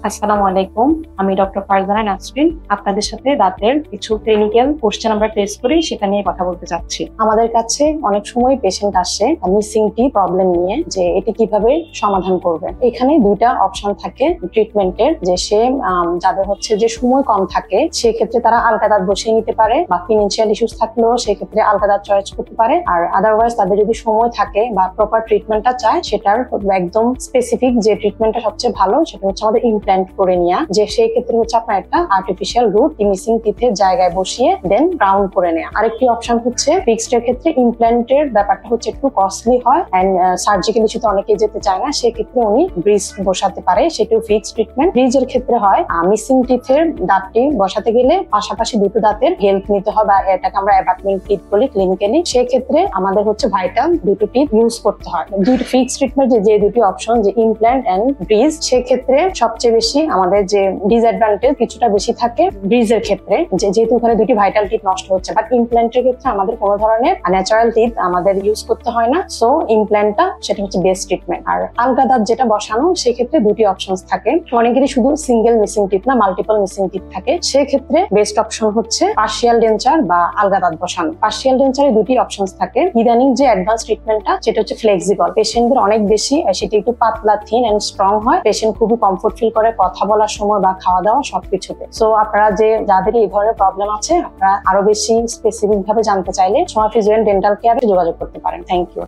আসসালামু আলাইকুম। আমি ডক্টর ফারজানা নাসরিন আপনাদের সাথে দাঁতের কিছু ক্লিনিক্যাল কোশ্চেন আমরা টেস্ট করি সেটা নিয়ে কথা বলতে চাচ্ছি। আমাদের কাছে অনেক সময় পেশেন্ট আসে মিসিং টিথ প্রবলেম নিয়ে, যে এটি কিভাবে সমাধান করবে। এখানে দুইটা অপশন থাকে ট্রিটমেন্টের, যে সে যাদের হচ্ছে যে সময় কম থাকে সেক্ষেত্রে তারা আলগা দাঁত বসিয়ে নিতে পারে, বা ফিনান্সিয়াল ইস্যুস থাকলেও সেক্ষেত্রে আলগা দাঁত চয়েস করতে পারে। আর আদারওয়াইজ তাদের যদি সময় থাকে বা প্রপার ট্রিটমেন্টটা চায়, সেটার একদম স্পেসিফিক যে ট্রিটমেন্টটা সবচেয়ে ভালো সেটা হচ্ছে আমাদের ইমপ্ল্যান্ট করে নেওয়া, যে সেই ক্ষেত্রে হচ্ছে আপনার একটা আর্টিফিশিয়াল রুট মিসিং টিথের জায়গায় বসিয়ে দেন রাউন্ড করে নেওয়া। আরেকটি অপশন হচ্ছে ফিক্সড এর ক্ষেত্রে ইমপ্ল্যান্টের ব্যাপারটা হচ্ছে একটু কস্টলি হয় এন্ড সার্জিক্যাল ইস্যুতে অনেকে যেতে চায় না, সেক্ষেত্রে উনি ব্রিজ বসাতে পারে, সেটাও ফিক্সড ট্রিটমেন্ট। ব্রিজের ক্ষেত্রে হয় মিসিং টিথের দাঁতটি বসাতে গেলে পাশাপাশি দুটো দাঁতের হেল্প নিতে হয়, বা এটাকে আমরা অ্যাবাটমেন্ট টিথ বলি ক্লিনিক্যালি। সেক্ষেত্রে আমাদের হচ্ছে ভাইটাল দুটো টিথ ইউজ করতে হয়। দুটো ফিক্সড ট্রিটমেন্ট যে দুটি অপশন, যে ইমপ্ল্যান্ট এন্ড ব্রিজ, সেক্ষেত্রে সবচেয়ে বেশি আমাদের যে ডিসঅ্যাডভান্টেজ কিছুটা বেশি থাকে ব্রিজের ক্ষেত্রে, যেহেতু ওখানে দুটি ভাইটাল টিথ নষ্ট হচ্ছে। বাট ইমপ্ল্যান্টের ক্ষেত্রে আমাদের কোনো ধরনের ন্যাচারাল টিথ আমাদের ইউজ করতে হয় না, সো ইমপ্ল্যান্টটা সেটা হচ্ছে বেস্ট ট্রিটমেন্ট। আর আলগা দাঁত যেটা বসানো, সেক্ষেত্রে দুটি অপশনস থাকে। অনেকেরই শুধু সিঙ্গেল মিসিং টিথ না, মাল্টিপল মিসিং টিথ থাকে, সেক্ষেত্রে বেস্ট অপশন হচ্ছে পার্শিয়াল ডেঞ্চার বা আলগা দাঁত বসানো। পার্শিয়াল ডেঞ্চারে দুটি অপশনস থাকে। ইদানিং যে অ্যাডভান্স ট্রিটমেন্টটা সেটা হচ্ছে ফ্লেক্সিবল, পেশেন্টদের অনেক বেশি সেটা একটু পাতলা, থিন এন্ড স্ট্রং হয়, পেশেন্ট খুবই কমফোর্ট ফিল করে কথা বলার সময় বা খাওয়া দাওয়া সবকিছুতে। সো আপনারা যাদের এই ধরনের প্রবলেম আছে, আপনারা আরো বেশি স্পেসিফিক ভাবে জানতে চাইলে সোমা ফিজিও এন্ড ডেন্টাল কেয়ারে যোগাযোগ করতে পারেন। Thank you.